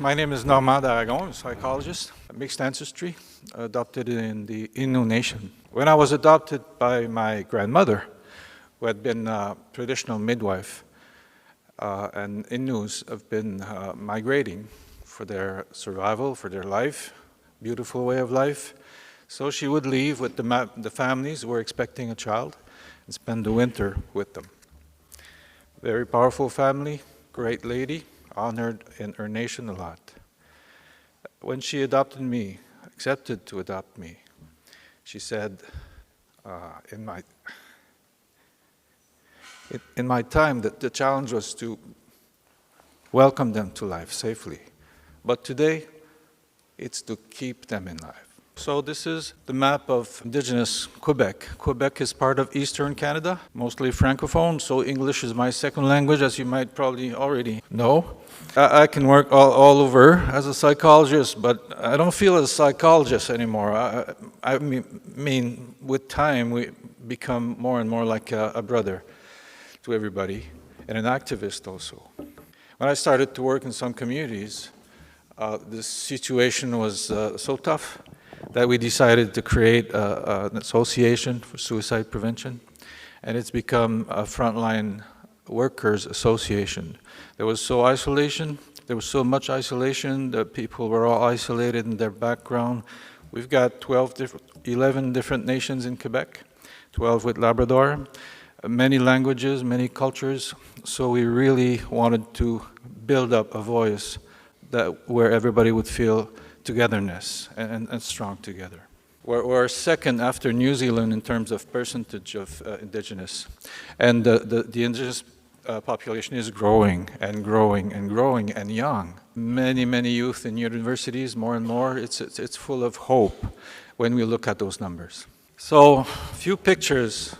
My name is Normand Aragon, I'm a psychologist, mixed ancestry, adopted in the Innu Nation. When I was adopted by my grandmother, who had been a traditional midwife, and Innus have been migrating for their survival, for their life, beautiful way of life. So she would leave with the families who were expecting a child and spend the winter with them. Very powerful family, great lady, honored in her nation a lot. When she adopted me, accepted to adopt me, she said, in my time, that the challenge was to welcome them to life safely. But today, it's to keep them in life. So this is the map of Indigenous Quebec. Quebec is part of Eastern Canada, mostly Francophone, so English is my second language, as you might probably already know. I can work all over as a psychologist, but I don't feel as a psychologist anymore. I mean, with time, we become more and more like a brother to everybody, and an activist also. When I started to work in some communities, the situation was so tough that we decided to create an association for suicide prevention, and it's become a frontline workers association. There was so much isolation that people were all isolated in their background. We've got 11 different nations in Quebec, 12 with Labrador, many languages, many cultures, so we really wanted to build up a voice where everybody would feel togetherness and strong together. We're second after New Zealand in terms of percentage of Indigenous, and the Indigenous population is growing and growing and growing and young. Many youth in universities, more and more. It's full of hope when we look at those numbers. So, few pictures.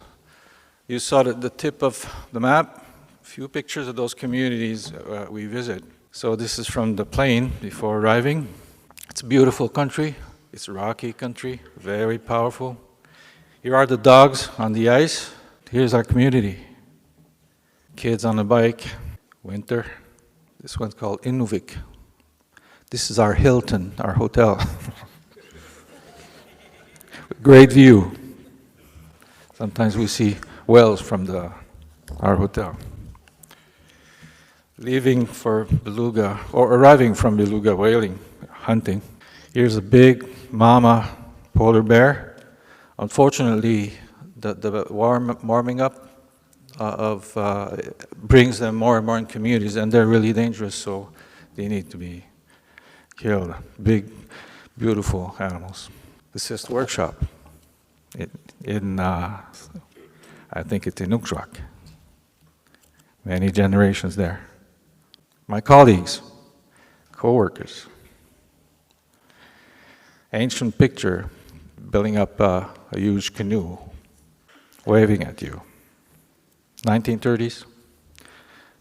You saw the tip of the map. Few pictures of those communities we visit. So this is from the plane before arriving. It's a beautiful country. It's a rocky country, very powerful. Here are the dogs on the ice. Here's our community. Kids on a bike, winter. This one's called Inuvik. This is our Hilton, our hotel. Great view. Sometimes we see whales from our hotel. Leaving for beluga, or arriving from beluga whaling, hunting. Here's a big mama polar bear. Unfortunately, the warming up brings them more and more in communities, and they're really dangerous, so they need to be killed. Big, beautiful animals. This is the workshop I think it's in Inukjuak. Many generations there. My colleagues, co-workers. Ancient picture, building up a huge canoe, waving at you. 1930s.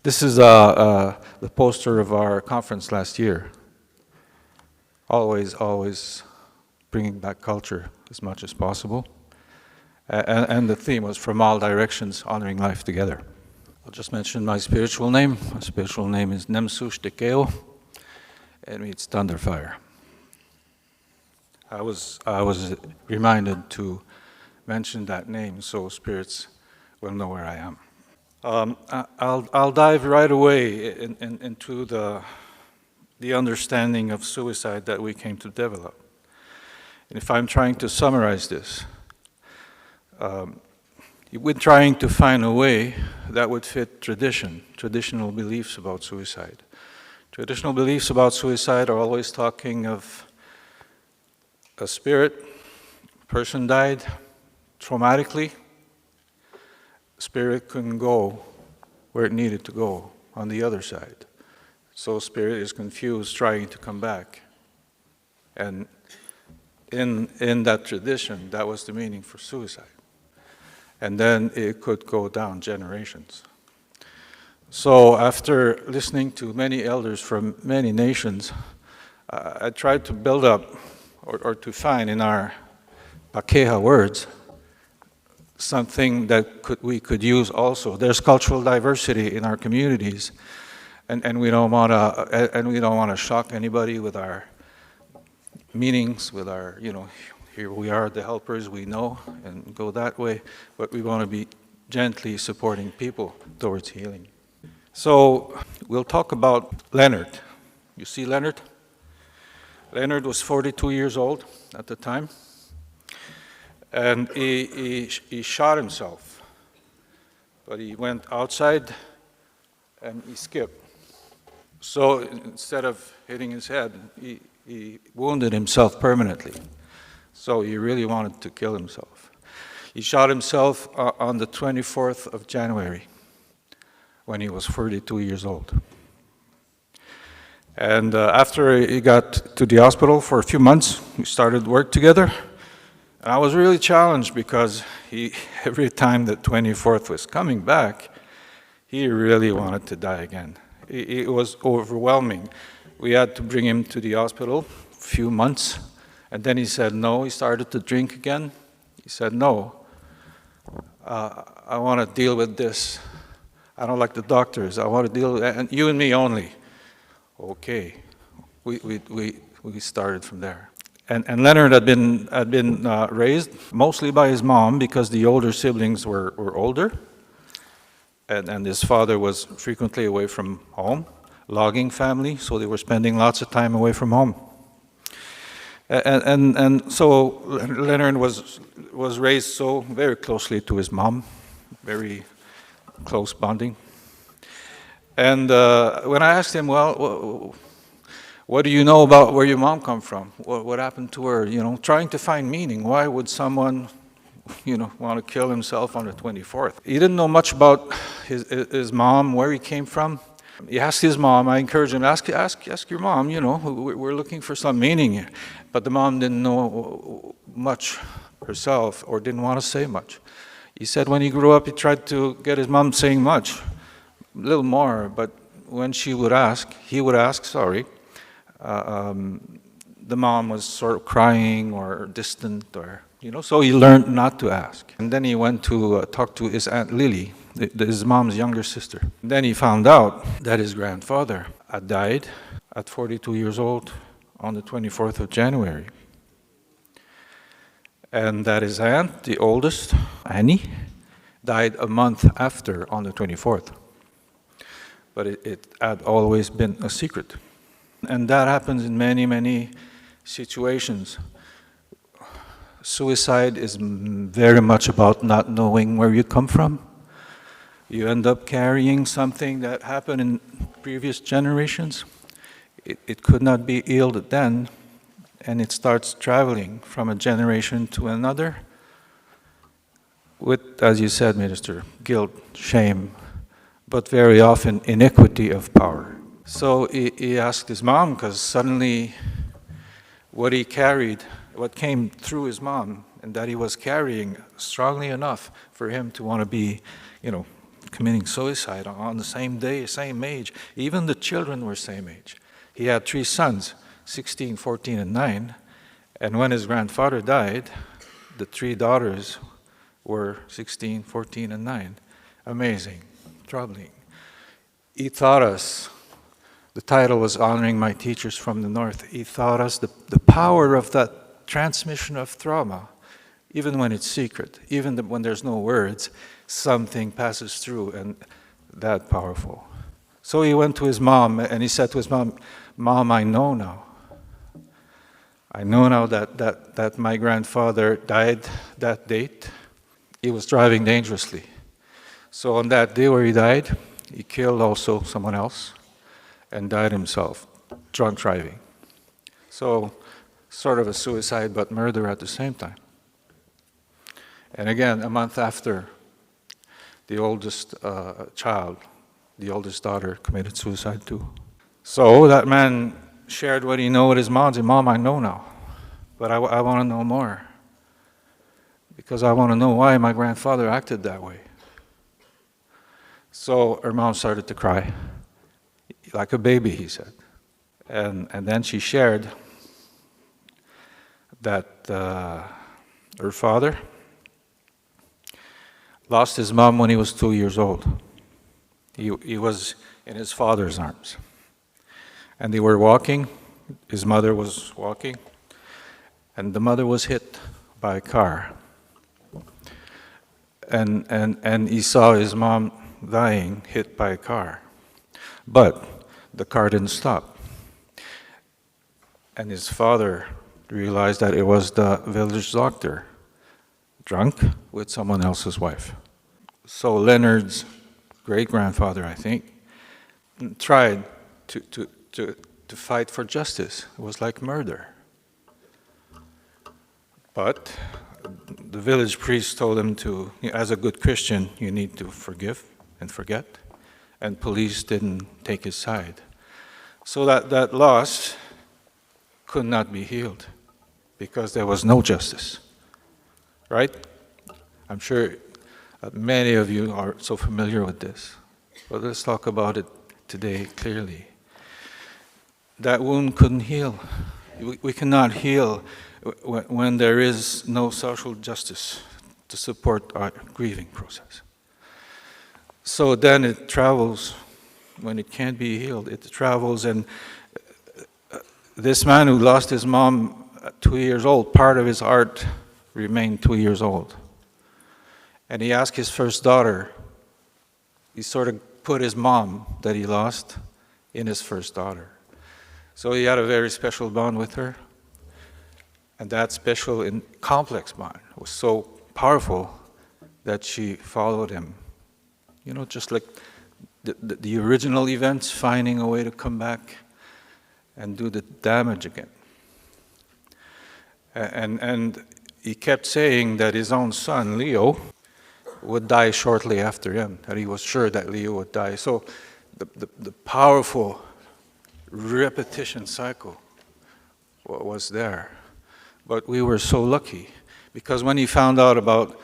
This is the poster of our conference last year. Always bringing back culture as much as possible. And the theme was from all directions, honoring life together. I'll just mention my spiritual name. My spiritual name is Nemsush Tekeo, and it means thunderfire. I was reminded to mention that name so spirits will know where I am. I'll dive right away into the understanding of suicide that we came to develop. And if I'm trying to summarize this, we're trying to find a way that would fit traditional beliefs about suicide. Traditional beliefs about suicide are always talking of a spirit, person died traumatically, spirit couldn't go where it needed to go on the other side. So spirit is confused, trying to come back. And in that tradition, that was the meaning for suicide. And then it could go down generations. So after listening to many elders from many nations, I tried to build up or to find in our Pakeha words something that we could use also. There's cultural diversity in our communities, And we don't want to shock anybody with our meanings, with our, here we are, the helpers, we know, and go that way, but we want to be gently supporting people towards healing. So we'll talk about Leonard. You see Leonard? Leonard was 42 years old at the time, and he shot himself, but he went outside and he skipped. So instead of hitting his head, he wounded himself permanently. So he really wanted to kill himself. He shot himself on the 24th of January when he was 42 years old. And after he got to the hospital for a few months, we started work together. And I was really challenged because every time the 24th was coming back, he really wanted to die again. It was overwhelming. We had to bring him to the hospital a few months, and then he said no. He started to drink again. He said, no, I want to deal with this. I don't like the doctors. I want to deal with it, and you and me only. Okay, we started from there. And Leonard had been raised mostly by his mom because the older siblings were older. And his father was frequently away from home, logging family, so they were spending lots of time away from home. And so Leonard was raised so very closely to his mom, very close bonding. And when I asked him, well, what do you know about where your mom come from? What happened to her? Trying to find meaning. Why would someone want to kill himself on the 24th. He didn't know much about his mom, where he came from. He asked his mom, I encouraged him, ask your mom, we're looking for some meaning. But the mom didn't know much herself or didn't want to say much. He said when he grew up, he tried to get his mom saying much, a little more, but when he would ask, the mom was sort of crying or distant or so he learned not to ask. And then he went to talk to his Aunt Lily, his mom's younger sister. And then he found out that his grandfather had died at 42 years old on the 24th of January. And that his aunt, the oldest, Annie, died a month after on the 24th. But it had always been a secret. And that happens in many, many situations. Suicide is very much about not knowing where you come from. You end up carrying something that happened in previous generations. It could not be healed then, and it starts traveling from a generation to another with, as you said, Minister, guilt, shame, but very often iniquity of power. So he asked his mom, because suddenly what he carried, what came through his mom, and that he was carrying strongly enough for him to want to be, committing suicide on the same day, same age. Even the children were same age. He had 3 sons, 16, 14, and 9. And when his grandfather died, the 3 daughters were 16, 14, and 9. Amazing, troubling. He taught us, the title was Honoring My Teachers from the North. He taught us the power of that transmission of trauma, even when it's secret, even when there's no words, something passes through, and that powerful. So he went to his mom, and he said to his mom, Mom, I know now. I know now that my grandfather died that date. He was driving dangerously. So on that day where he died, he killed also someone else and died himself, drunk driving. So sort of a suicide but murder at the same time. And again, a month after, the oldest child, the oldest daughter, committed suicide too. So that man shared what he knew with his mom. He said, Mom, I know now, but I want to know more. Because I want to know why my grandfather acted that way. So her mom started to cry, like a baby, he said. And then she shared that her father lost his mom when he was 2 years old. He was in his father's arms. And they were walking, his mother was walking, and the mother was hit by a car. And he saw his mom dying, hit by a car. But the car didn't stop. And his father realized that it was the village doctor, drunk with someone else's wife. So Leonard's great-grandfather, I think, tried to fight for justice. It was like murder. But the village priest told him to, as a good Christian, you need to forgive and forget. And police didn't take his side. So that loss could not be healed because there was no justice. Right? I'm sure many of you are so familiar with this. But let's talk about it today clearly. That wound couldn't heal. We cannot heal when there is no social justice to support our grieving process. So then it travels, when it can't be healed, it travels, and this man who lost his mom at 2 years old, part of his heart remained 2 years old. And he asked his first daughter, he sort of put his mom that he lost in his first daughter. So he had a very special bond with her. And that special and complex bond was so powerful that she followed him. You know, just like the original events, finding a way to come back and do the damage again. And he kept saying that his own son, Leo, would die shortly after him, that he was sure that Leo would die. So the powerful repetition cycle was there. But we were so lucky, because when he found out about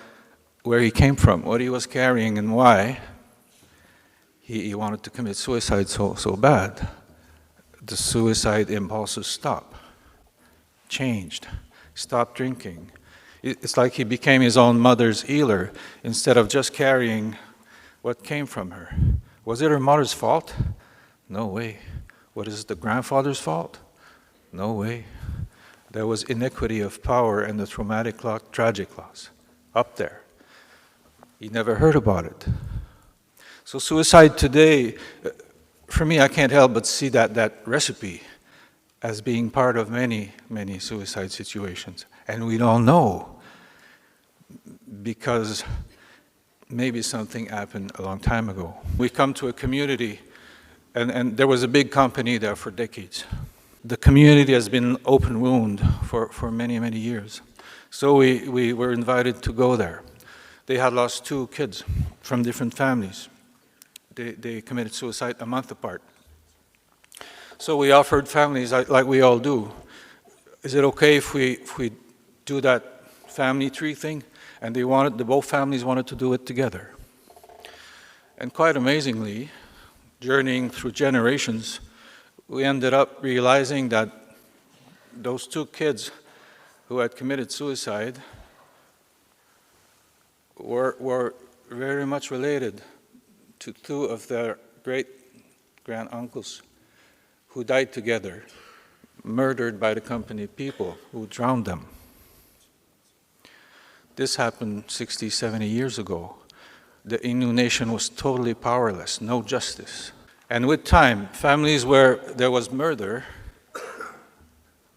where he came from, what he was carrying and why, he wanted to commit suicide so bad. The suicide impulses stopped, changed, stopped drinking. It's like he became his own mother's healer instead of just carrying what came from her. Was it her mother's fault? No way. Was it the grandfather's fault? No way. There was inequity of power and the traumatic loss, tragic loss up there. He never heard about it. So suicide today, for me, I can't help but see that recipe as being part of many, many suicide situations. And we don't know because maybe something happened a long time ago. We come to a community, and there was a big company there for decades. The community has been open wound for many, many years. So we were invited to go there. They had lost 2 kids from different families. They committed suicide a month apart. So we offered families, like we all do, is it okay if we do that family tree thing? And both families wanted to do it together. And quite amazingly, journeying through generations, we ended up realizing that those 2 kids who had committed suicide were very much related to 2 of their great-granduncles who died together, murdered by the company people who drowned them. This happened 60, 70 years ago. The Innu nation was totally powerless, no justice. And with time, families where there was murder,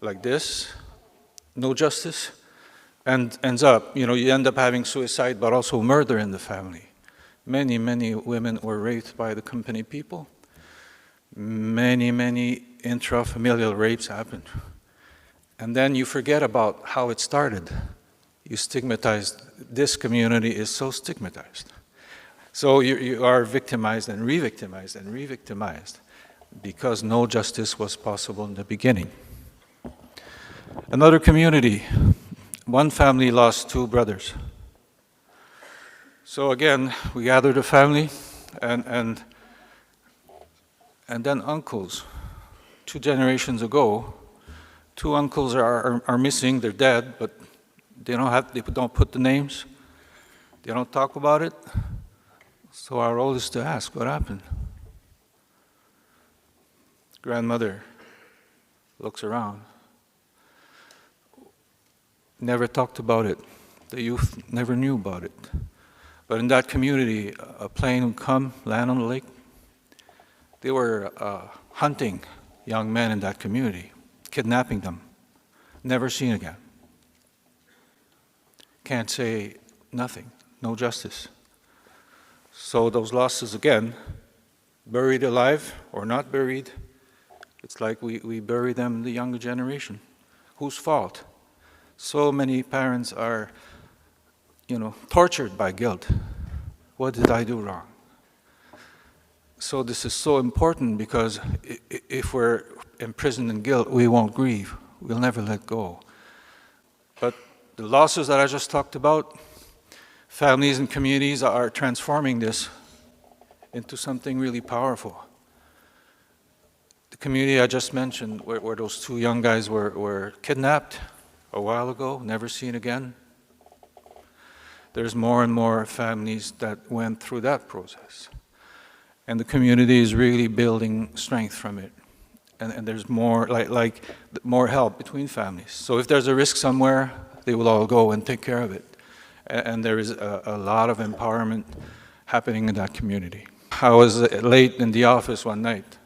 like this, no justice, and ends up, you end up having suicide, but also murder in the family. Many, many women were raped by the company people. Many, many intrafamilial rapes happened. And then you forget about how it started. You stigmatized, this community is so stigmatized. So you are victimized and re-victimized and re-victimized because no justice was possible in the beginning. Another community, one family lost 2 brothers. So again, we gathered a family and then uncles. 2 generations ago, 2 uncles are missing, they're dead, but they don't put the names, they don't talk about it. So our role is to ask, what happened? Grandmother looks around. Never talked about it. The youth never knew about it. But in that community, a plane would come, land on the lake. They were hunting young men in that community, kidnapping them, never seen again. Can't say nothing, no justice. So those losses again, buried alive or not buried, it's like we bury them in the younger generation. Whose fault? So many parents are, tortured by guilt. What did I do wrong? So this is so important because if we're imprisoned in guilt, we won't grieve. We'll never let go. But the losses that I just talked about, families and communities are transforming this into something really powerful. The community I just mentioned, where those two young guys were kidnapped a while ago, never seen again, there's more and more families that went through that process. And the community is really building strength from it. And there's more, like more help between families. So if there's a risk somewhere, they will all go and take care of it. And there is a lot of empowerment happening in that community. I was late in the office one night,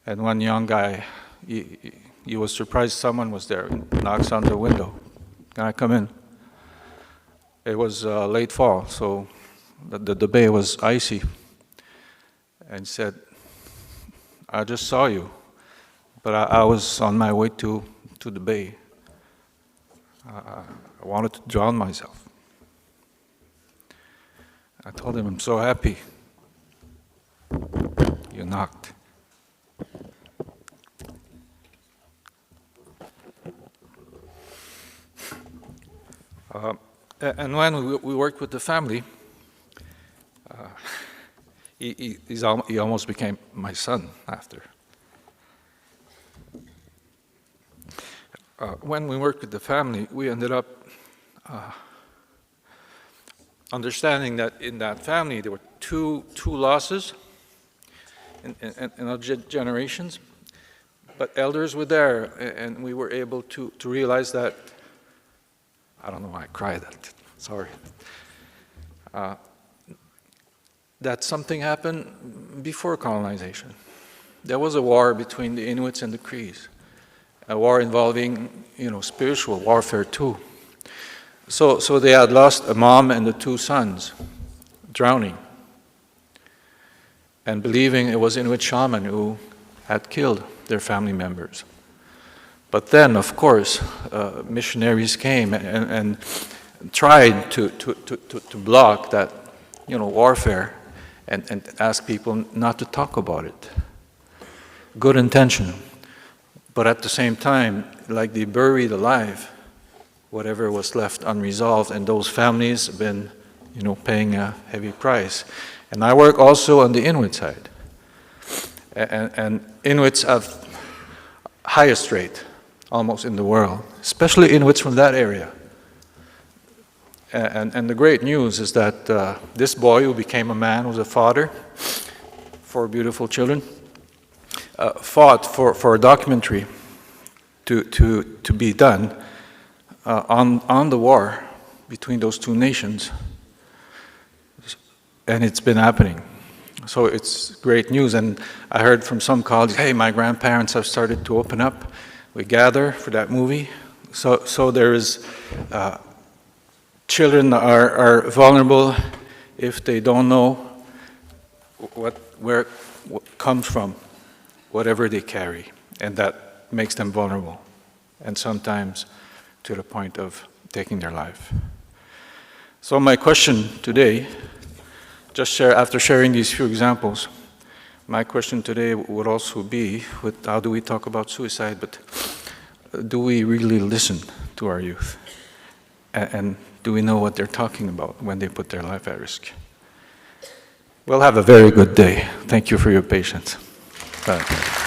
and one young guy, he was surprised someone was there, knocks on the window. Can I come in? It was late fall, so the bay was icy. And said, I just saw you, but I was on my way to the bay. I wanted to drown myself. I told him, I'm so happy you knocked. And when we worked with the family, he almost became my son after. When we worked with the family, we ended up understanding that in that family there were two losses in our generations, but elders were there, and we were able to realize that, I don't know why I cried, sorry. That something happened before colonization. There was a war between the Inuits and the Crees, a war involving, spiritual warfare too. So they had lost a mom and the two sons, drowning, and believing it was Inuit shaman who had killed their family members. But then, of course, missionaries came and tried to block that, warfare. And ask people not to talk about it. Good intention. But at the same time, like they buried alive whatever was left unresolved, and those families have been, paying a heavy price. And I work also on the Inuit side. And Inuits have highest rate almost in the world, especially Inuits from that area. And the great news is that this boy who became a man, who was a father, 4 beautiful children, fought for a documentary to be done on the war between those two nations. And it's been happening. So it's great news. And I heard from some colleagues, hey, my grandparents have started to open up. We gather for that movie. So there is... children are vulnerable if they don't know where what comes from, whatever they carry, and that makes them vulnerable, and sometimes to the point of taking their life. So my question today, after sharing these few examples, my question today would also be, how do we talk about suicide, but do we really listen to our youth? And do we know what they're talking about when they put their life at risk? Well, have a very good day. Thank you for your patience. Bye.